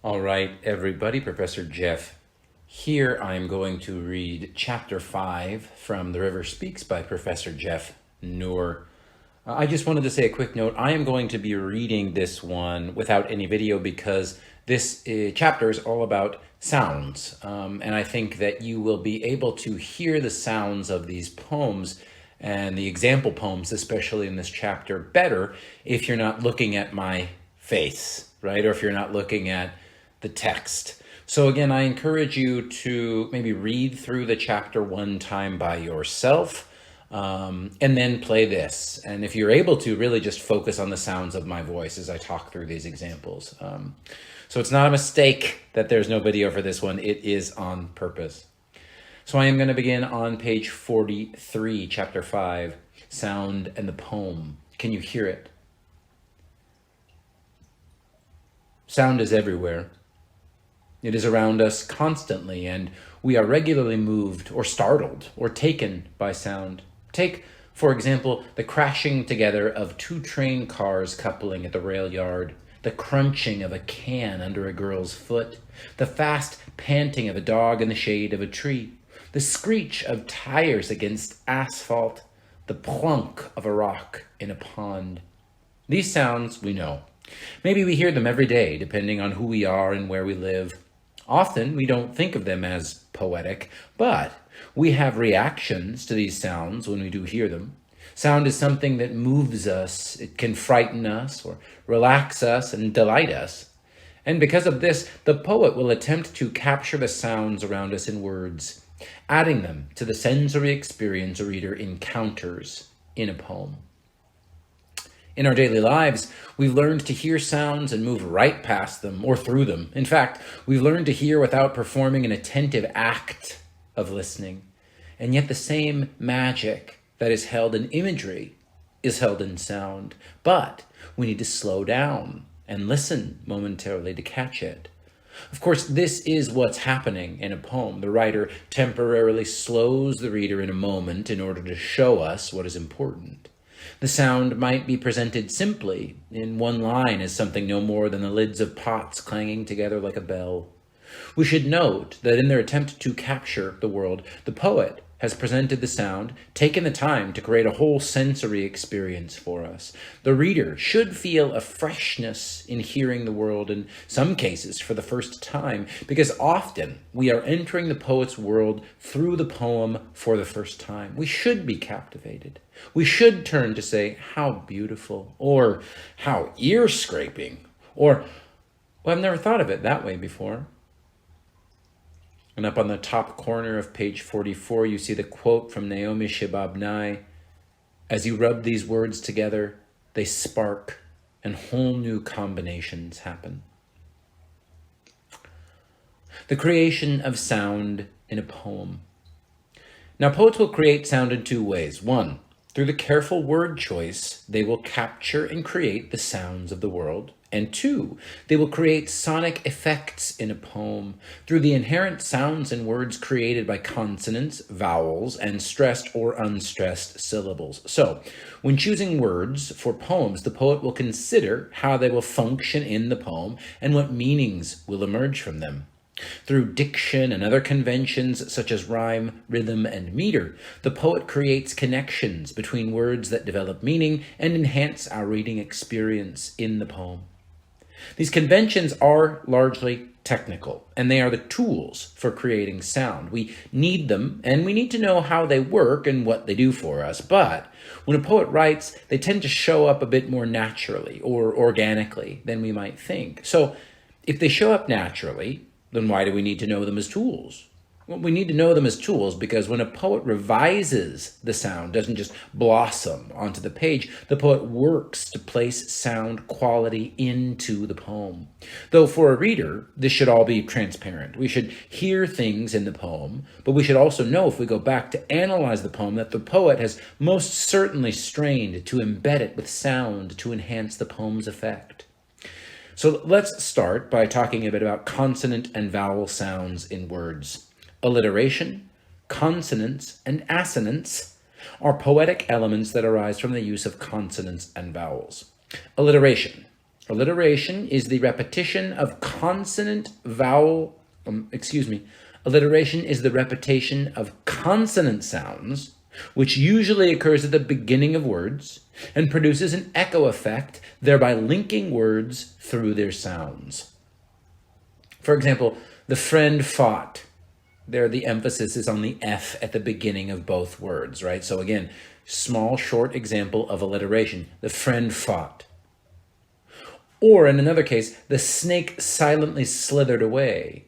All right, everybody, Professor Jeff here. I'm going to read Chapter 5 from The River Speaks by Professor Jeff Noor. I just wanted to say a quick note. I am going to be reading this one without any video because this chapter is all about sounds. And I think that you will be able to hear the sounds of these poems and the example poems, especially in this chapter, better if you're not looking at my face, right? Or if you're not looking at the text. So again, I encourage you to maybe read through the chapter one time by yourself, and then play this. And if you're able to, really just focus on the sounds of my voice as I talk through these examples. So it's not a mistake that there's no video for this one. It is on purpose. So I am going to begin on page 43, chapter 5, Sound and the Poem. Can you hear it? Sound is everywhere. It is around us constantly, and we are regularly moved or startled or taken by sound. Take, for example, the crashing together of two train cars coupling at the rail yard, the crunching of a can under a girl's foot, the fast panting of a dog in the shade of a tree, the screech of tires against asphalt, the plunk of a rock in a pond. These sounds we know. Maybe we hear them every day, depending on who we are and where we live. Often we don't think of them as poetic, but we have reactions to these sounds when we do hear them. Sound is something that moves us. It can frighten us or relax us and delight us. And because of this, the poet will attempt to capture the sounds around us in words, adding them to the sensory experience a reader encounters in a poem. In our daily lives, we've learned to hear sounds and move right past them or through them. In fact, we've learned to hear without performing an attentive act of listening. And yet the same magic that is held in imagery is held in sound. But we need to slow down and listen momentarily to catch it. Of course, this is what's happening in a poem. The writer temporarily slows the reader in a moment in order to show us what is important. The sound might be presented simply in one line as something no more than the lids of pots clanging together like a bell. We should note that in their attempt to capture the world, the poet has presented the sound, taken the time to create a whole sensory experience for us. The reader should feel a freshness in hearing the world, in some cases for the first time, because often we are entering the poet's world through the poem for the first time. We should be captivated. We should turn to say, how beautiful, or how ear-scraping, or, well, I've never thought of it that way before. And up on the top corner of page 44, you see the quote from Naomi Shihab. As you rub these words together, they spark and whole new combinations happen. The creation of sound in a poem. Now, poets will create sound in two ways. One, through the careful word choice, they will capture and create the sounds of the world. And two, they will create sonic effects in a poem through the inherent sounds and words created by consonants, vowels, and stressed or unstressed syllables. So, when choosing words for poems, the poet will consider how they will function in the poem and what meanings will emerge from them. Through diction and other conventions such as rhyme, rhythm, and meter, the poet creates connections between words that develop meaning and enhance our reading experience in the poem. These conventions are largely technical, and they are the tools for creating sound. We need them, and we need to know how they work and what they do for us. But when a poet writes, they tend to show up a bit more naturally or organically than we might think. So if they show up naturally, then why do we need to know them as tools? Well, we need to know them as tools because when a poet revises the sound, doesn't just blossom onto the page, the poet works to place sound quality into the poem. Though for a reader, this should all be transparent. We should hear things in the poem, but we should also know if we go back to analyze the poem that the poet has most certainly strained to embed it with sound to enhance the poem's effect. So let's start by talking a bit about consonant and vowel sounds in words. Alliteration, consonants, and assonance are poetic elements that arise from the use of consonants and vowels. Alliteration. Alliteration is the repetition of consonant vowel, alliteration is the repetition of consonant sounds, which usually occurs at the beginning of words and produces an echo effect, thereby linking words through their sounds. For example, the friend fought. There, the emphasis is on the F at the beginning of both words, right? So again, small, short example of alliteration. The friend fought. Or in another case, the snake silently slithered away.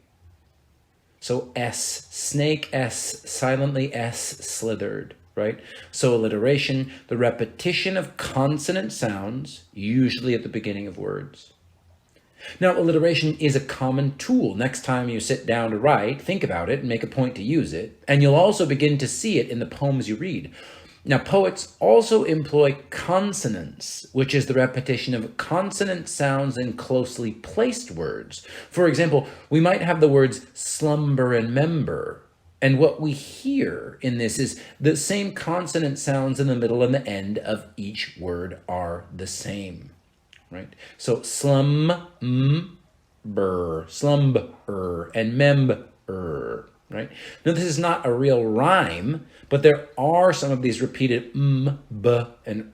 So S, snake, S, silently S, slithered, right? So alliteration, the repetition of consonant sounds, usually at the beginning of words. Now, alliteration is a common tool. Next time you sit down to write, think about it and make a point to use it. And you'll also begin to see it in the poems you read. Now, poets also employ consonance, which is the repetition of consonant sounds in closely placed words. For example, we might have the words slumber and member. And what we hear in this is the same consonant sounds in the middle and the end of each word are the same, right? So slumber, slumber, and member, right? Now, this is not a real rhyme, but there are some of these repeated b, and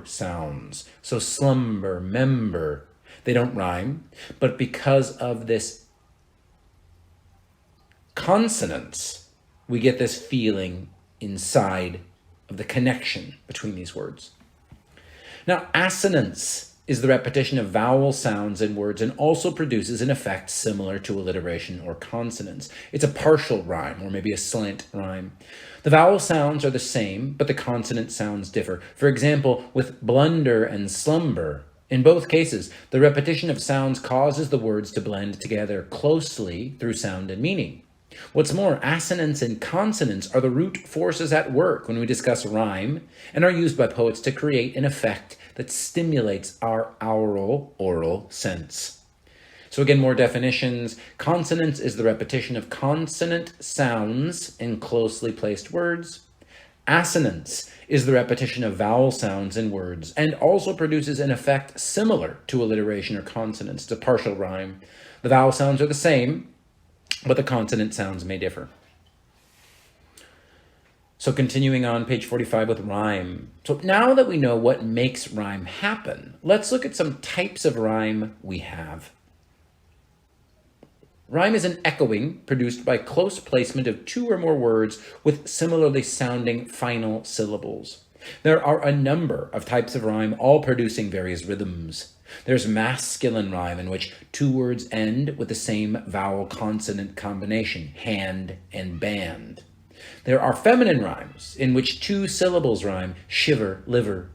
sounds. So slumber, member, they don't rhyme, but because of this consonance, we get this feeling inside of the connection between these words. Now, assonance is the repetition of vowel sounds in words and also produces an effect similar to alliteration or consonance. It's a partial rhyme or maybe a slant rhyme. The vowel sounds are the same, but the consonant sounds differ. For example, with blunder and slumber, in both cases, the repetition of sounds causes the words to blend together closely through sound and meaning. What's more, assonance and consonance are the root forces at work when we discuss rhyme and are used by poets to create an effect that stimulates our oral sense. So again, more definitions. Consonance is the repetition of consonant sounds in closely placed words. Assonance is the repetition of vowel sounds in words and also produces an effect similar to alliteration or consonance, to partial rhyme. The vowel sounds are the same, but the consonant sounds may differ. So continuing on page 45 with rhyme. So now that we know what makes rhyme happen, let's look at some types of rhyme we have. Rhyme is an echoing produced by close placement of two or more words with similarly sounding final syllables. There are a number of types of rhyme, all producing various rhythms. There's masculine rhyme, in which two words end with the same vowel-consonant combination, hand and band. There are feminine rhymes, in which two syllables rhyme, shiver, liver.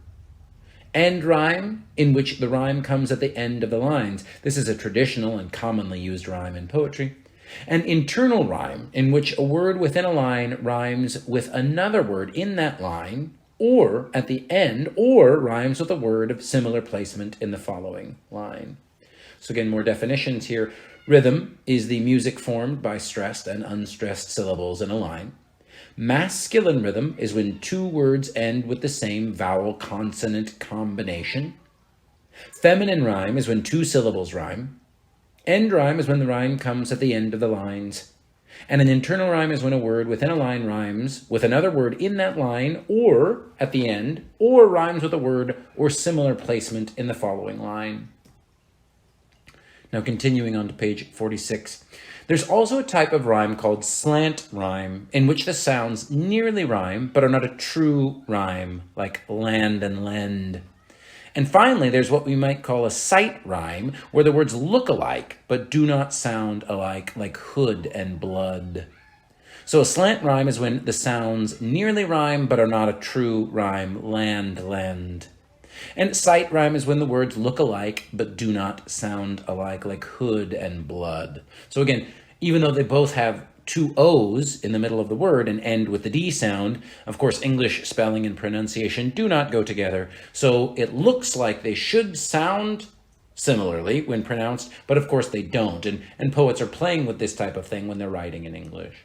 End rhyme, in which the rhyme comes at the end of the lines. This is a traditional and commonly used rhyme in poetry. An internal rhyme, in which a word within a line rhymes with another word in that line, or at the end, or rhymes with a word of similar placement in the following line. So again, more definitions here. Rhythm is the music formed by stressed and unstressed syllables in a line. Masculine rhythm is when two words end with the same vowel-consonant combination. Feminine rhyme is when two syllables rhyme. End rhyme is when the rhyme comes at the end of the lines. And an internal rhyme is when a word within a line rhymes with another word in that line or at the end, or rhymes with a word or similar placement in the following line. Now continuing on to page 46. There's also a type of rhyme called slant rhyme, in which the sounds nearly rhyme, but are not a true rhyme, like land and lend. And finally, there's what we might call a sight rhyme, where the words look alike, but do not sound alike, like hood and blood. So a slant rhyme is when the sounds nearly rhyme, but are not a true rhyme, land, lend. And sight rhyme is when the words look alike, but do not sound alike, like hood and blood. So again, even though they both have two O's in the middle of the word and end with the D sound, of course, English spelling and pronunciation do not go together. So it looks like they should sound similarly when pronounced, but of course they don't. And poets are playing with this type of thing when they're writing in English.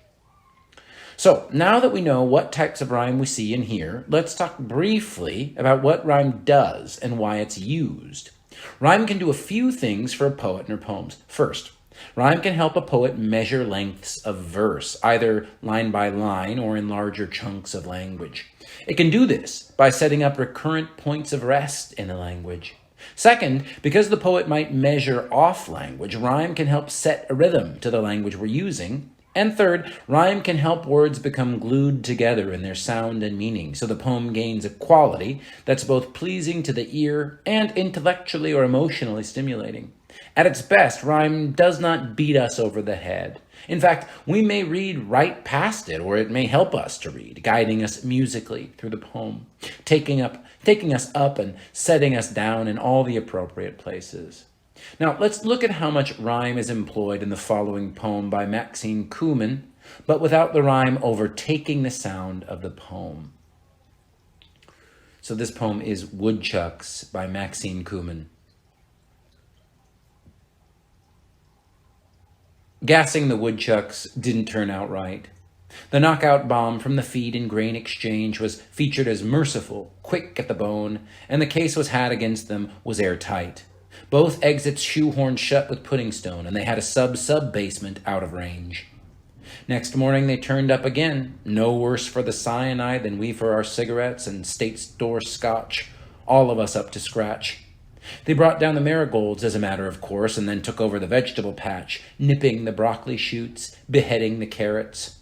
So now that we know what types of rhyme we see and hear, let's talk briefly about what rhyme does and why it's used. Rhyme can do a few things for a poet and her poems. First, rhyme can help a poet measure lengths of verse, either line by line or in larger chunks of language. It can do this by setting up recurrent points of rest in a language. Second, because the poet might measure off language, rhyme can help set a rhythm to the language we're using. And third, rhyme can help words become glued together in their sound and meaning, so the poem gains a quality that's both pleasing to the ear and intellectually or emotionally stimulating. At its best, rhyme does not beat us over the head. In fact, we may read right past it, or it may help us to read, guiding us musically through the poem, taking us up and setting us down in all the appropriate places. Now, let's look at how much rhyme is employed in the following poem by Maxine Kumin, but without the rhyme overtaking the sound of the poem. So this poem is Woodchucks by Maxine Kumin. Gassing the woodchucks didn't turn out right. The knockout bomb from the feed and grain exchange was featured as merciful, quick at the bone, and the case was had against them was airtight. Both exits shoehorned shut with pudding stone, and they had a sub-basement out of range. Next morning they turned up again, no worse for the cyanide than we for our cigarettes and state store scotch, all of us up to scratch. They brought down the marigolds as a matter of course, and then took over the vegetable patch, nipping the broccoli shoots, beheading the carrots.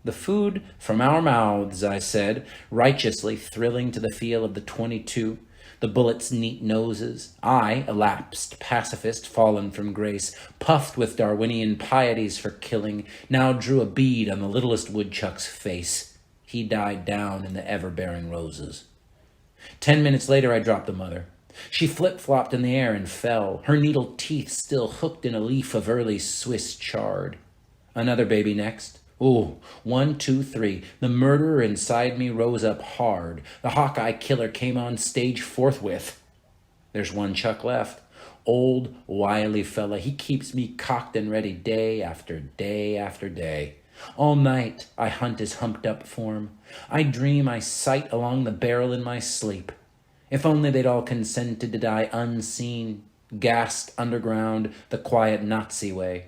The food from our mouths, I said, righteously thrilling to the feel of the 22, the bullets' neat noses. I, a lapsed pacifist, fallen from grace, puffed with Darwinian pieties for killing, now drew a bead on the littlest woodchuck's face. He died down in the ever-bearing roses. 10 minutes later, I dropped the mother. She flip-flopped in the air and fell, her needle teeth still hooked in a leaf of early Swiss chard. Another baby next. Ooh, 1, 2, 3. The murderer inside me rose up hard. The Hawkeye killer came on stage forthwith. There's one chuck left. Old, wily fella. He keeps me cocked and ready day after day after day. All night I hunt his humped-up form. I dream I sight along the barrel in my sleep. If only they'd all consented to die unseen, gassed underground the quiet Nazi way.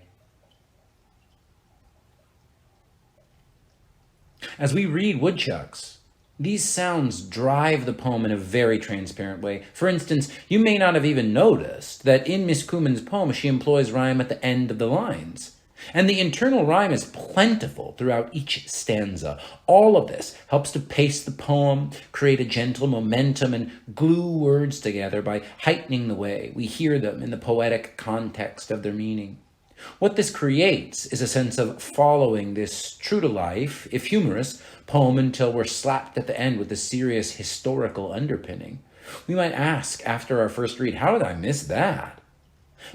As we read Woodchucks, these sounds drive the poem in a very transparent way. For instance, you may not have even noticed that in Miss Kumin's poem, she employs rhyme at the end of the lines. And the internal rhyme is plentiful throughout each stanza. All of this helps to pace the poem, create a gentle momentum, and glue words together by heightening the way we hear them in the poetic context of their meaning. What this creates is a sense of following this true-to-life, if humorous, poem until we're slapped at the end with a serious historical underpinning. We might ask after our first read, how did I miss that?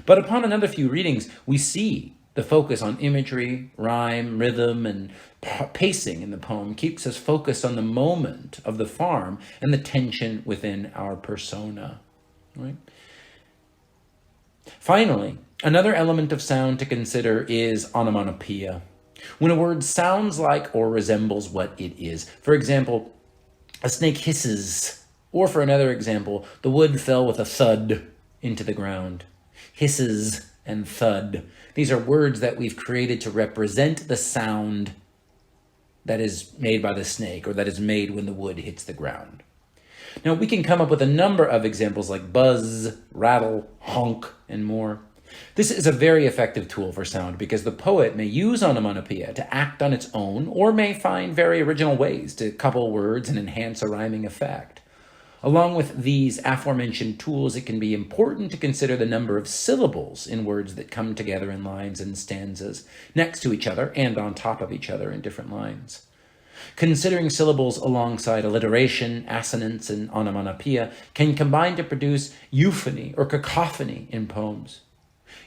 But upon another few readings, we see the focus on imagery, rhyme, rhythm, and pacing in the poem keeps us focused on the moment of the farm and the tension within our persona. Right? Finally, another element of sound to consider is onomatopoeia. When a word sounds like or resembles what it is. For example, a snake hisses. Or for another example, the wood fell with a thud into the ground. Hisses and thud. These are words that we've created to represent the sound that is made by the snake or that is made when the wood hits the ground. Now, we can come up with a number of examples like buzz, rattle, honk, and more. This is a very effective tool for sound because the poet may use onomatopoeia to act on its own or may find very original ways to couple words and enhance a rhyming effect. Along with these aforementioned tools, it can be important to consider the number of syllables in words that come together in lines and stanzas, next to each other and on top of each other in different lines. Considering syllables alongside alliteration, assonance, and onomatopoeia can combine to produce euphony or cacophony in poems.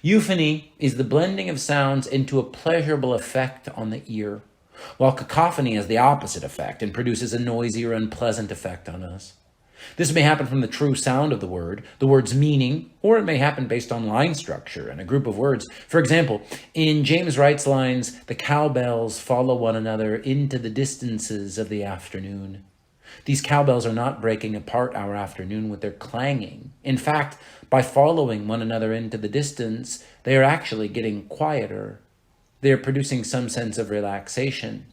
Euphony is the blending of sounds into a pleasurable effect on the ear, while cacophony has the opposite effect and produces a noisy or unpleasant effect on us. This may happen from the true sound of the word's meaning, or it may happen based on line structure and a group of words. For example, in James Wright's lines, the cowbells follow one another into the distances of the afternoon. These cowbells are not breaking apart our afternoon with their clanging. In fact, by following one another into the distance, they are actually getting quieter. They are producing some sense of relaxation.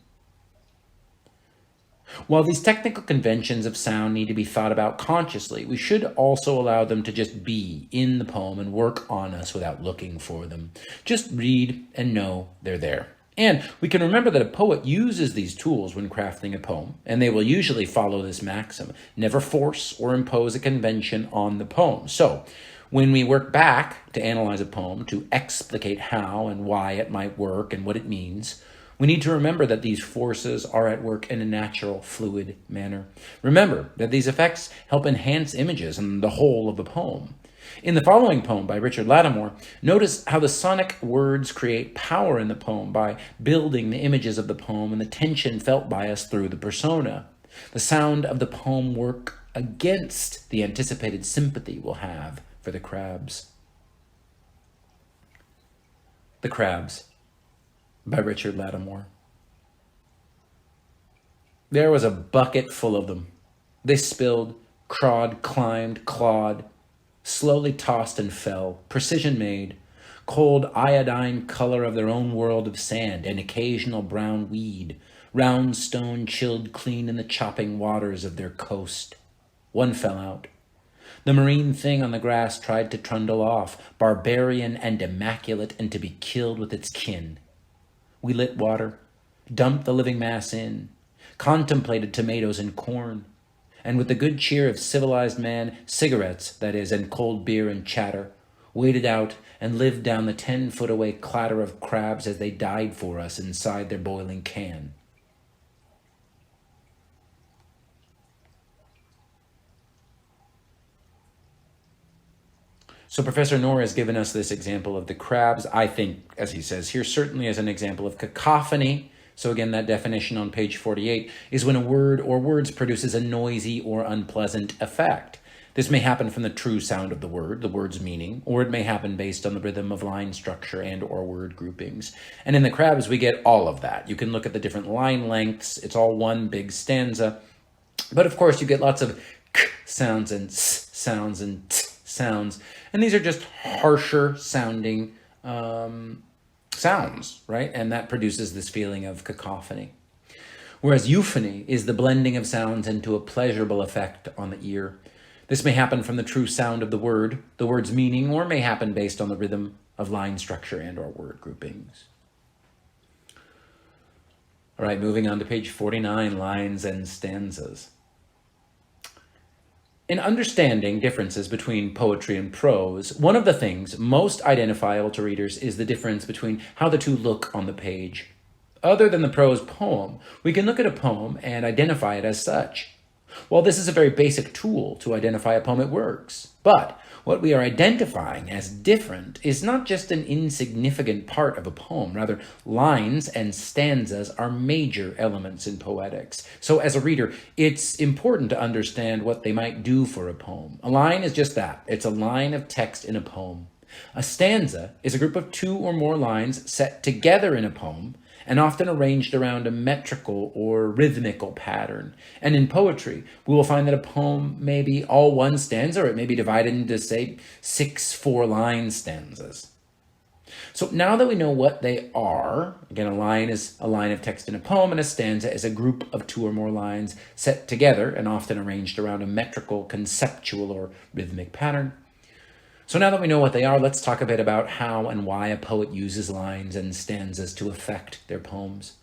While these technical conventions of sound need to be thought about consciously, we should also allow them to just be in the poem and work on us without looking for them. Just read and know they're there. And we can remember that a poet uses these tools when crafting a poem, and they will usually follow this maxim: never force or impose a convention on the poem. So, when we work back to analyze a poem, to explicate how and why it might work and what it means, we need to remember that these forces are at work in a natural, fluid manner. Remember that these effects help enhance images and the whole of the poem. In the following poem by Richard Lattimore, notice how the sonic words create power in the poem by building the images of the poem and the tension felt by us through the persona. The sound of the poem work against the anticipated sympathy we'll have for the crabs. The Crabs by Richard Lattimore. There was a bucket full of them. They spilled, crawled, climbed, clawed, slowly tossed and fell, precision made, cold iodine color of their own world of sand and occasional brown weed, round stone chilled clean in the chopping waters of their coast. One fell out. The marine thing on the grass tried to trundle off, barbarian and immaculate, and to be killed with its kin. We lit water, dumped the living mass in, contemplated tomatoes and corn, and with the good cheer of civilized man, cigarettes, that is, and cold beer and chatter, waited out and lived down the 10-foot-away clatter of crabs as they died for us inside their boiling can. So Professor Knorr has given us this example of the crabs. I think, as he says here, certainly as an example of cacophony. So again, that definition on page 48 is when a word or words produces a noisy or unpleasant effect. This may happen from the true sound of the word's meaning, or it may happen based on the rhythm of line structure and or word groupings. And in the crabs, we get all of that. You can look at the different line lengths. It's all one big stanza. But of course, you get lots of k sounds and s sounds and t sounds. And these are just harsher sounding sounds, right? And that produces this feeling of cacophony. Whereas euphony is the blending of sounds into a pleasurable effect on the ear. This may happen from the true sound of the word's meaning, or may happen based on the rhythm of line structure and or word groupings. All right, moving on to page 49, lines and stanzas. In understanding differences between poetry and prose, one of the things most identifiable to readers is the difference between how the two look on the page. Other than the prose poem, we can look at a poem and identify it as such. While this is a very basic tool to identify a poem, it works. But what we are identifying as different is not just an insignificant part of a poem. Rather, lines and stanzas are major elements in poetics. So as a reader, it's important to understand what they might do for a poem. A line is just that. It's a line of text in a poem. A stanza is a group of two or more lines set together in a poem and often arranged around a metrical or rhythmical pattern. And in poetry, we will find that a poem may be all one stanza, or it may be divided into, say, 6 4-line stanzas. So now that we know what they are, again, a line is a line of text in a poem, and a stanza is a group of 2 or more lines set together and often arranged around a metrical, conceptual, or rhythmic pattern. So now that we know what they are, let's talk a bit about how and why a poet uses lines and stanzas to affect their poems.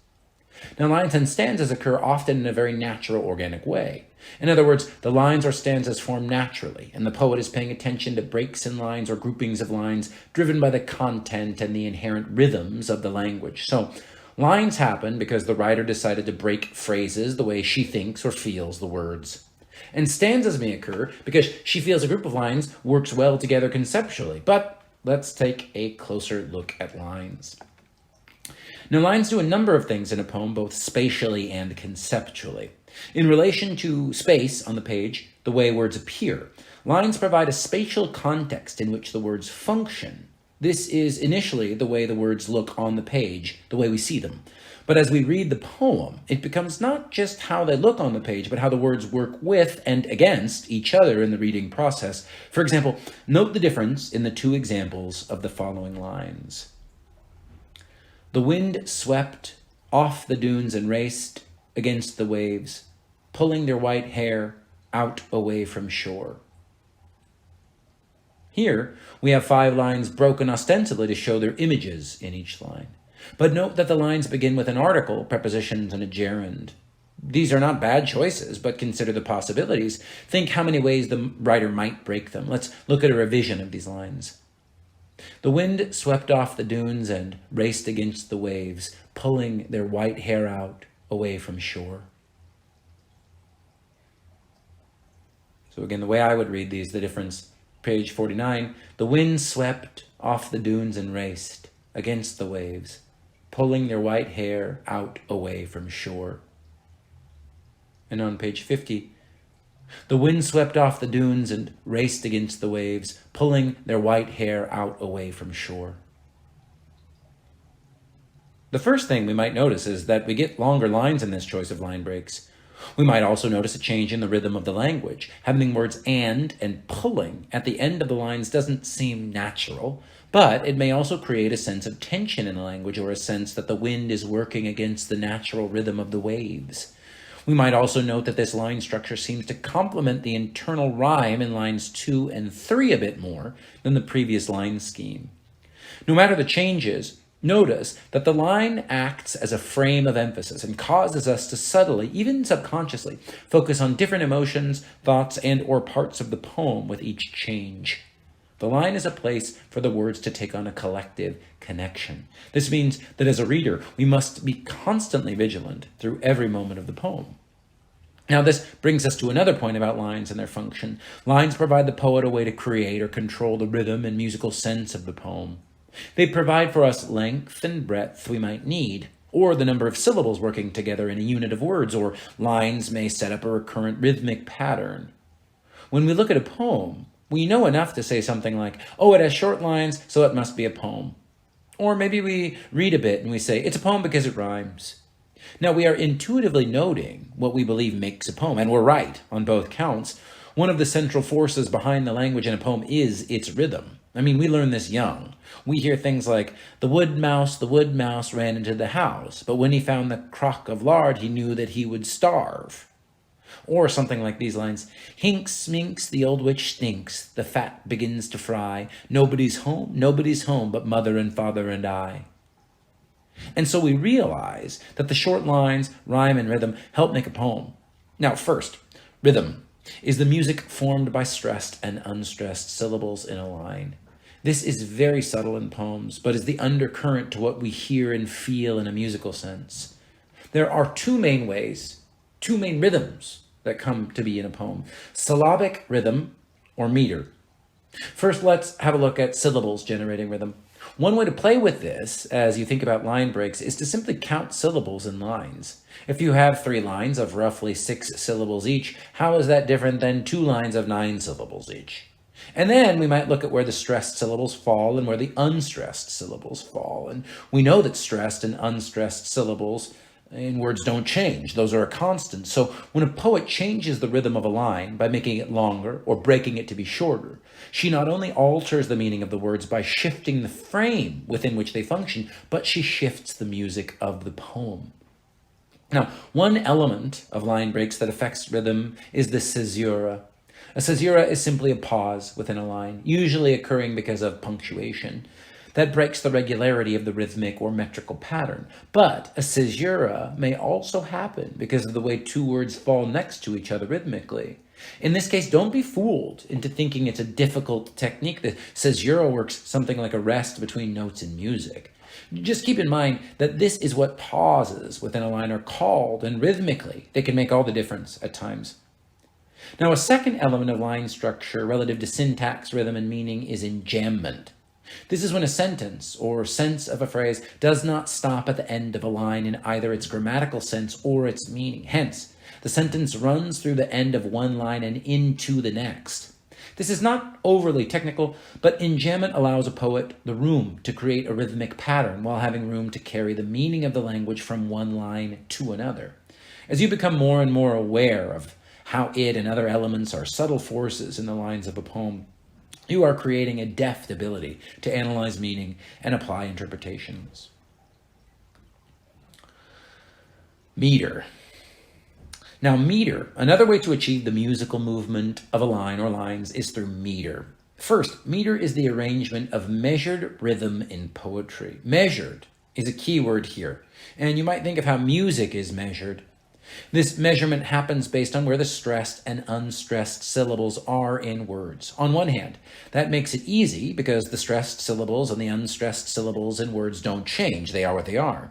Now, lines and stanzas occur often in a very natural, organic way. In other words, the lines or stanzas form naturally, and the poet is paying attention to breaks in lines or groupings of lines driven by the content and the inherent rhythms of the language. So, lines happen because the writer decided to break phrases the way she thinks or feels the words. And stanzas may occur because she feels a group of lines works well together conceptually. But let's take a closer look at lines. Now, lines do a number of things in a poem, both spatially and conceptually. In relation to space on the page, the way words appear, lines provide a spatial context in which the words function. This is initially the way the words look on the page, the way we see them. But as we read the poem, it becomes not just how they look on the page, but how the words work with and against each other in the reading process. For example, note the difference in the two examples of the following lines. The wind swept off the dunes and raced against the waves, pulling their white hair out away from shore. Here, we have 5 lines broken ostensibly to show their images in each line. But note that the lines begin with an article, prepositions, and a gerund. These are not bad choices, but consider the possibilities. Think how many ways the writer might break them. Let's look at a revision of these lines. The wind swept off the dunes and raced against the waves, pulling their white hair out away from shore. So again, the way I would read these, the difference, page 49, the wind swept off the dunes and raced against the waves, pulling their white hair out away from shore. And on page 50, the wind swept off the dunes and raced against the waves, pulling their white hair out away from shore. The first thing we might notice is that we get longer lines in this choice of line breaks. We might also notice a change in the rhythm of the language. Having words and pulling at the end of the lines doesn't seem natural, but it may also create a sense of tension in the language, or a sense that the wind is working against the natural rhythm of the waves. We might also note that this line structure seems to complement the internal rhyme in lines 2 and 3 a bit more than the previous line scheme. No matter the changes, notice that the line acts as a frame of emphasis and causes us to subtly, even subconsciously, focus on different emotions, thoughts, and or parts of the poem with each change. The line is a place for the words to take on a collective connection. This means that as a reader, we must be constantly vigilant through every moment of the poem. Now, this brings us to another point about lines and their function. Lines provide the poet a way to create or control the rhythm and musical sense of the poem. They provide for us length and breadth we might need, or the number of syllables working together in a unit of words, or lines may set up a recurrent rhythmic pattern. When we look at a poem, we know enough to say something like, oh, it has short lines, so it must be a poem. Or maybe we read a bit and we say, it's a poem because it rhymes. Now, we are intuitively noting what we believe makes a poem, and we're right on both counts. One of the central forces behind the language in a poem is its rhythm. I mean, we learn this young. We hear things like, the wood mouse ran into the house, but when he found the crock of lard, he knew that he would starve. Or something like these lines, hinks, minks, the old witch stinks, the fat begins to fry, nobody's home, but mother and father and I. And so we realize that the short lines, rhyme, and rhythm help make a poem. Now, first, rhythm is the music formed by stressed and unstressed syllables in a line. This is very subtle in poems, but is the undercurrent to what we hear and feel in a musical sense. There are two main rhythms that come to be in a poem: syllabic rhythm or meter. First, let's have a look at syllables generating rhythm. One way to play with this, as you think about line breaks, is to simply count syllables in lines. If you have 3 lines of roughly 6 syllables each, how is that different than 2 lines of 9 syllables each? And then we might look at where the stressed syllables fall and where the unstressed syllables fall. And we know that stressed and unstressed syllables in words don't change. Those are a constant. So when a poet changes the rhythm of a line by making it longer or breaking it to be shorter, she not only alters the meaning of the words by shifting the frame within which they function, but she shifts the music of the poem. Now, one element of line breaks that affects rhythm is the caesura. A caesura is simply a pause within a line, usually occurring because of punctuation. That breaks the regularity of the rhythmic or metrical pattern. But a caesura may also happen because of the way 2 words fall next to each other rhythmically. In this case, don't be fooled into thinking it's a difficult technique. The caesura works something like a rest between notes in music. Just keep in mind that this is what pauses within a line are called, and rhythmically, they can make all the difference at times. Now, a second element of line structure relative to syntax, rhythm, and meaning is enjambment. This is when a sentence or sense of a phrase does not stop at the end of a line in either its grammatical sense or its meaning. Hence, the sentence runs through the end of one line and into the next. This is not overly technical, but enjambment allows a poet the room to create a rhythmic pattern while having room to carry the meaning of the language from one line to another. As you become more and more aware of how it and other elements are subtle forces in the lines of a poem, you are creating a deft ability to analyze meaning and apply interpretations. Meter. Now, meter, another way to achieve the musical movement of a line or lines is through meter. First, meter is the arrangement of measured rhythm in poetry. Measured is a key word here, and you might think of how music is measured. This measurement happens based on where the stressed and unstressed syllables are in words. On one hand, that makes it easy because the stressed syllables and the unstressed syllables in words don't change. They are what they are.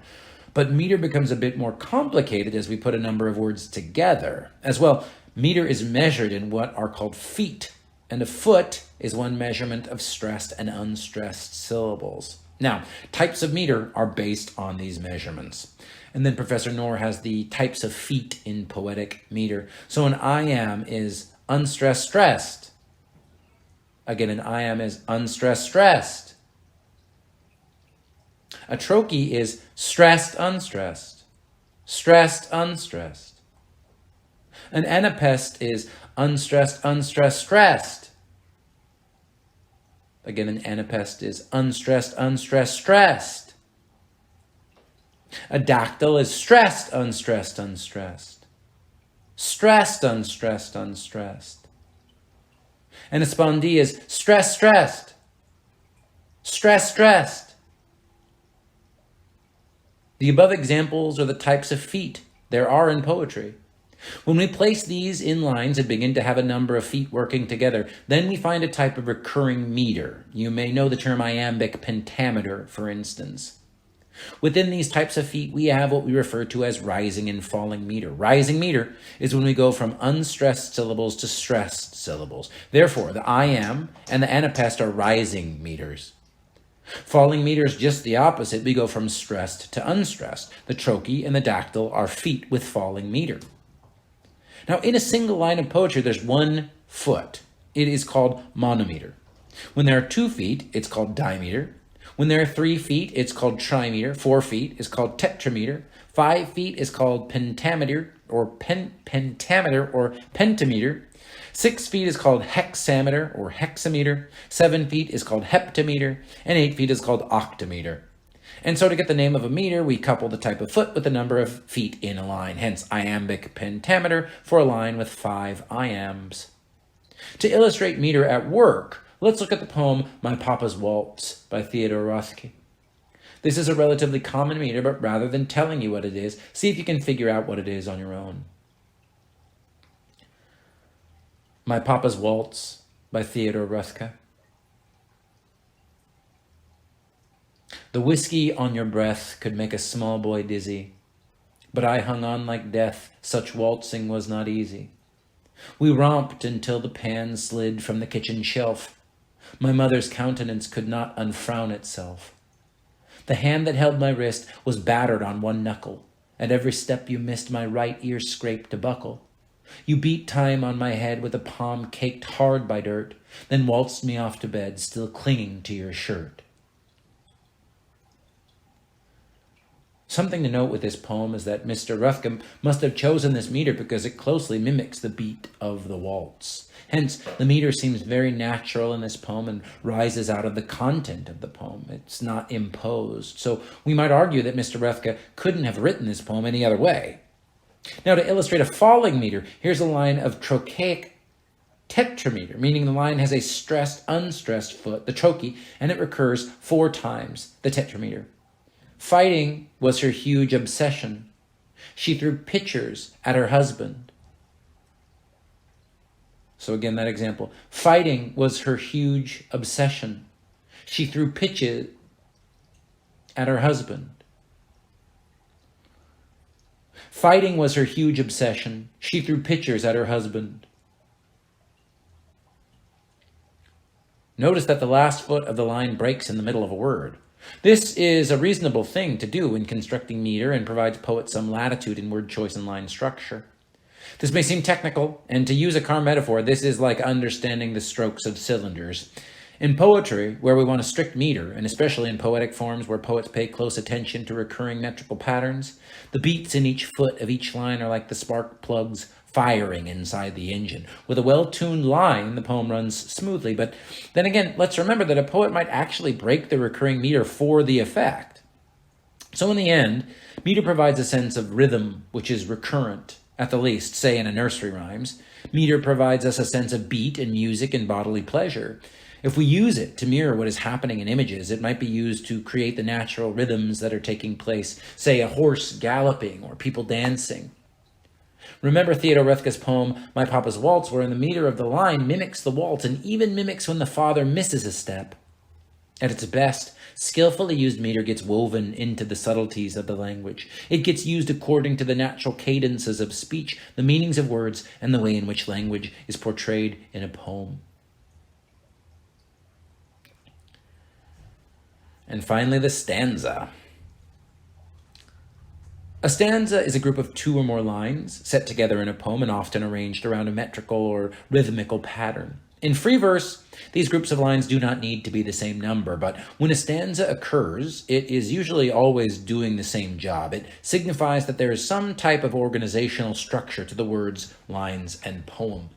But meter becomes a bit more complicated as we put a number of words together. As well, meter is measured in what are called feet, and a foot is one measurement of stressed and unstressed syllables. Now, types of meter are based on these measurements. And then Professor Knorr has the types of feet in poetic meter. So an I am is unstressed, stressed. Again, an I am is unstressed, stressed. A trochee is stressed, unstressed. Stressed, unstressed. An anapest is unstressed, unstressed, stressed. Again, an anapest is unstressed, unstressed, stressed. A dactyl is stressed, unstressed, unstressed. Stressed, unstressed, unstressed. And a spondee is stressed, stressed. Stressed, stressed. The above examples are the types of feet there are in poetry. When we place these in lines and begin to have a number of feet working together, then we find a type of recurring meter. You may know the term iambic pentameter, for instance. Within these types of feet, we have what we refer to as rising and falling meter. Rising meter is when we go from unstressed syllables to stressed syllables. Therefore, the I am and the anapest are rising meters. Falling meter is just the opposite. We go from stressed to unstressed. The trochee and the dactyl are feet with falling meter. Now, in a single line of poetry, there's one foot. It is called monometer. When there are 2 feet, it's called dimeter. When there are 3 feet, it's called trimeter. 4 feet is called tetrameter. 5 feet is called pentameter or pentameter or pentameter. 6 feet is called hexameter or hexameter. 7 feet is called heptameter. And 8 feet is called octameter. And so to get the name of a meter, we couple the type of foot with the number of feet in a line. Hence, iambic pentameter for a line with 5 iambs. To illustrate meter at work, let's look at the poem My Papa's Waltz by Theodore Rothko. This is a relatively common meter, but rather than telling you what it is, see if you can figure out what it is on your own. My Papa's Waltz by Theodore Rothko. The whiskey on your breath could make a small boy dizzy, but I hung on like death, such waltzing was not easy. We romped until the pan slid from the kitchen shelf. My mother's countenance could not unfrown itself. The hand that held my wrist was battered on one knuckle. At every step you missed, my right ear scraped a buckle. You beat time on my head with a palm caked hard by dirt, then waltzed me off to bed, still clinging to your shirt. Something to note with this poem is that Mr. Rothko must have chosen this meter because it closely mimics the beat of the waltz. Hence, the meter seems very natural in this poem and rises out of the content of the poem. It's not imposed. So we might argue that Mr. Rothko couldn't have written this poem any other way. Now, to illustrate a falling meter, here's a line of trochaic tetrameter, meaning the line has a stressed, unstressed foot, the trochee, and it recurs 4 times, the tetrameter. Fighting was her huge obsession. She threw pitchers at her husband. So again, that example. Fighting was her huge obsession. She threw pitches at her husband. Fighting was her huge obsession. She threw pitchers at her husband. Notice that the last foot of the line breaks in the middle of a word. This is a reasonable thing to do in constructing meter and provides poets some latitude in word choice and line structure. This may seem technical, and to use a car metaphor, this is like understanding the strokes of cylinders. In poetry, where we want a strict meter, and especially in poetic forms where poets pay close attention to recurring metrical patterns, the beats in each foot of each line are like the spark plugs firing inside the engine. With a well-tuned line, the poem runs smoothly. But then again, let's remember that a poet might actually break the recurring meter for the effect. So in the end, meter provides a sense of rhythm, which is recurrent, at the least, say in a nursery rhymes. Meter provides us a sense of beat and music and bodily pleasure. If we use it to mirror what is happening in images, it might be used to create the natural rhythms that are taking place, say a horse galloping or people dancing. Remember Theodore Roethke's poem, My Papa's Waltz, wherein the meter of the line mimics the waltz and even mimics when the father misses a step. At its best, skillfully used meter gets woven into the subtleties of the language. It gets used according to the natural cadences of speech, the meanings of words, and the way in which language is portrayed in a poem. And finally, the stanza. A stanza is a group of two or more lines set together in a poem and often arranged around a metrical or rhythmical pattern. In free verse, these groups of lines do not need to be the same number, but when a stanza occurs, it is usually always doing the same job. It signifies that there is some type of organizational structure to the words, lines, and poem.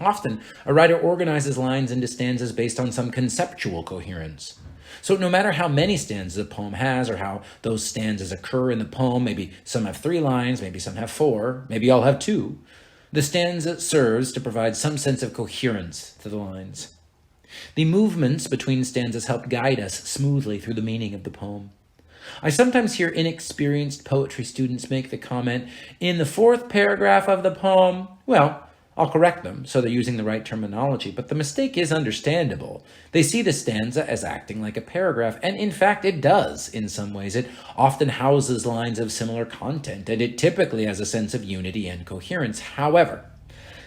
Often, a writer organizes lines into stanzas based on some conceptual coherence. So no matter how many stanzas a poem has or how those stanzas occur in the poem, maybe some have 3 lines, maybe some have 4, maybe all have 2, the stanza serves to provide some sense of coherence to the lines. The movements between stanzas help guide us smoothly through the meaning of the poem. I sometimes hear inexperienced poetry students make the comment, in the 4th paragraph of the poem, well, I'll correct them so they're using the right terminology, but the mistake is understandable. They see the stanza as acting like a paragraph, and in fact it does in some ways. It often houses lines of similar content, and it typically has a sense of unity and coherence. However,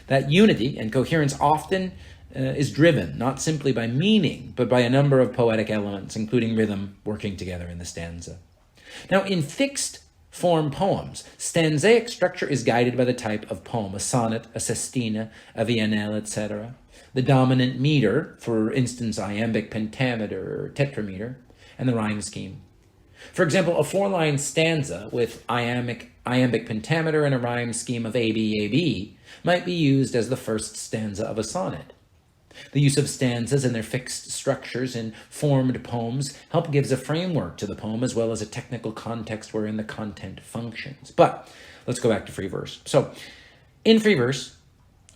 that unity and coherence often is driven not simply by meaning, but by a number of poetic elements, including rhythm, working together in the stanza. Now, in fixed form poems, stanzaic structure is guided by the type of poem, a sonnet, a sestina, a villanelle, etc. The dominant meter, for instance, iambic pentameter or tetrameter, and the rhyme scheme. For example, a 4-line stanza with iambic pentameter and a rhyme scheme of AB might be used as the first stanza of a sonnet. The use of stanzas and their fixed structures in formed poems help gives a framework to the poem as well as a technical context wherein the content functions. But let's go back to free verse. So in free verse,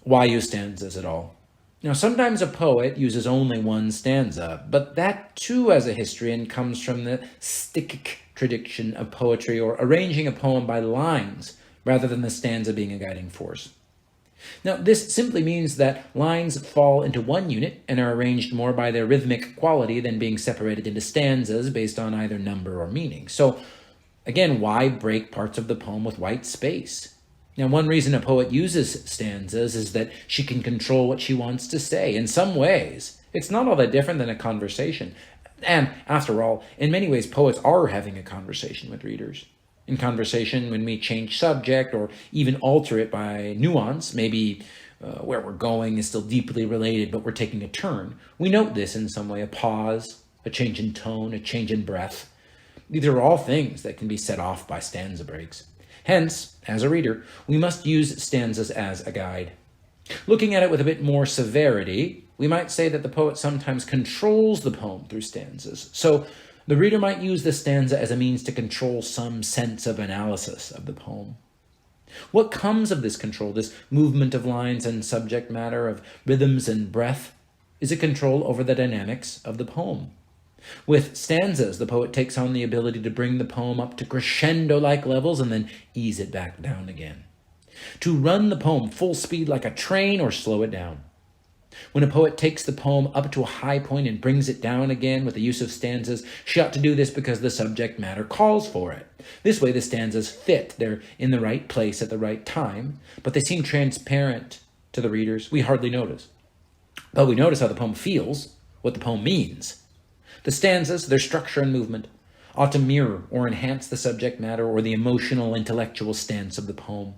why use stanzas at all? Now, sometimes a poet uses only one stanza, but that too has a history and comes from the stichic tradition of poetry, or arranging a poem by lines rather than the stanza being a guiding force. Now, this simply means that lines fall into one unit and are arranged more by their rhythmic quality than being separated into stanzas based on either number or meaning. So, again, why break parts of the poem with white space? Now, one reason a poet uses stanzas is that she can control what she wants to say. In some ways, it's not all that different than a conversation. And, after all, in many ways, poets are having a conversation with readers. In conversation, when we change subject or even alter it by nuance, maybe where we're going is still deeply related, but we're taking a turn, we note this in some way, a pause, a change in tone, a change in breath. These are all things that can be set off by stanza breaks. Hence, as a reader, we must use stanzas as a guide. Looking at it with a bit more severity, we might say that the poet sometimes controls the poem through stanzas. So, the reader might use the stanza as a means to control some sense of analysis of the poem. What comes of this control, this movement of lines and subject matter, of rhythms and breath, is a control over the dynamics of the poem. With stanzas, the poet takes on the ability to bring the poem up to crescendo-like levels and then ease it back down again. To run the poem full speed like a train or slow it down. When a poet takes the poem up to a high point and brings it down again with the use of stanzas, she ought to do this because the subject matter calls for it. This way the stanzas fit. They're in the right place at the right time, but they seem transparent to the readers. We hardly notice. But we notice how the poem feels, what the poem means. The stanzas, their structure and movement, ought to mirror or enhance the subject matter or the emotional, intellectual stance of the poem.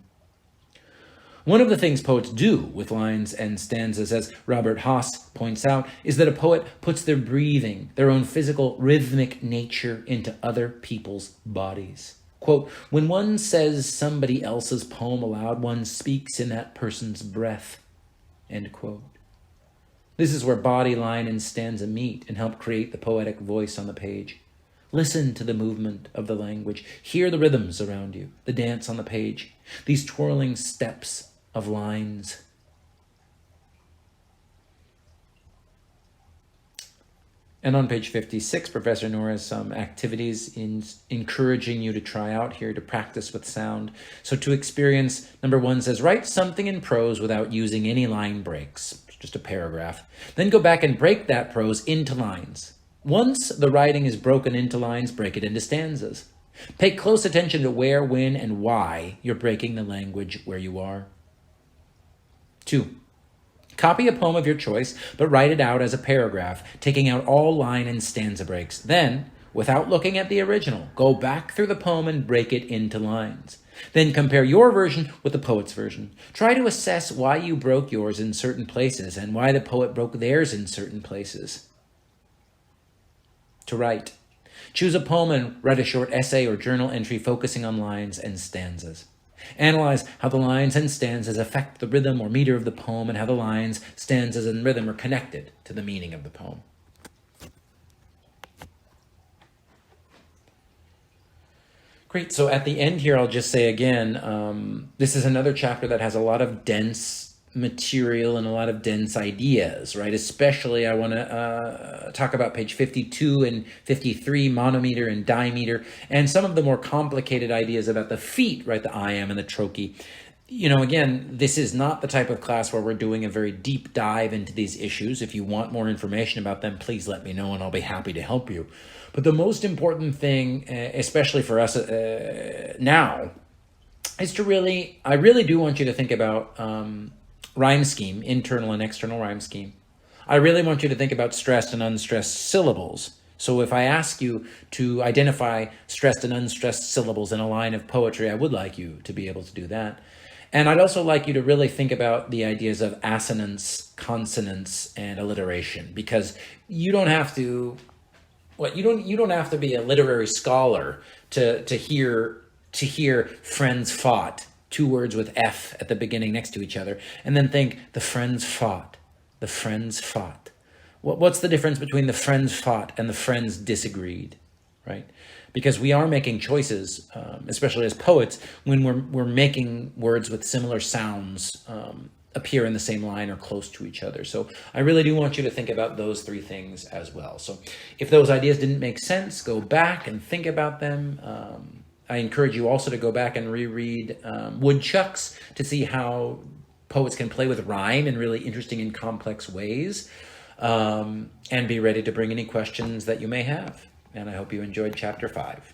One of the things poets do with lines and stanzas, as Robert Haas points out, is that a poet puts their breathing, their own physical, rhythmic nature into other people's bodies. Quote, when one says somebody else's poem aloud, one speaks in that person's breath. End quote. This is where body, line, and stanza meet and help create the poetic voice on the page. Listen to the movement of the language. Hear the rhythms around you, the dance on the page, these twirling steps of lines. And on page 56, Professor Noor has some activities encouraging you to try out here to practice with sound. So to experience, number 1 says, write something in prose without using any line breaks, just a paragraph. Then go back and break that prose into lines. Once the writing is broken into lines, break it into stanzas. Pay close attention to where, when, and why you're breaking the language where you are. 2. Copy a poem of your choice, but write it out as a paragraph, taking out all line and stanza breaks. Then, without looking at the original, go back through the poem and break it into lines. Then compare your version with the poet's version. Try to assess why you broke yours in certain places and why the poet broke theirs in certain places. To write. Choose a poem and write a short essay or journal entry focusing on lines and stanzas. Analyze how the lines and stanzas affect the rhythm or meter of the poem and how the lines, stanzas, and rhythm are connected to the meaning of the poem. Great. So at the end here, I'll just say again, this is another chapter that has a lot of dense material and a lot of dense ideas, right? Especially I want to talk about page 52 and 53, monometer and dimeter, and some of the more complicated ideas about the feet, right? The iamb and the trochee. You know, again, this is not the type of class where we're doing a very deep dive into these issues. If you want more information about them, please let me know and I'll be happy to help you. But the most important thing, especially for us now, is to I really do want you to think about rhyme scheme, internal and external rhyme scheme. I really want you to think about stressed and unstressed syllables. So if I ask you to identify stressed and unstressed syllables in a line of poetry, I would like you to be able to do that. And I'd also like you to really think about the ideas of assonance, consonance, and alliteration, because you don't have to, you don't have to be a literary scholar to hear friends fought, 2 words with F at the beginning next to each other, and then think, the friends fought, the friends fought. What's the difference between the friends fought and the friends disagreed, right? Because we are making choices, especially as poets, when we're making words with similar sounds appear in the same line or close to each other. So I really do want you to think about those 3 things as well. So if those ideas didn't make sense, go back and think about them. I encourage you also to go back and reread Woodchucks to see how poets can play with rhyme in really interesting and complex ways, and be ready to bring any questions that you may have. And I hope you enjoyed chapter 5.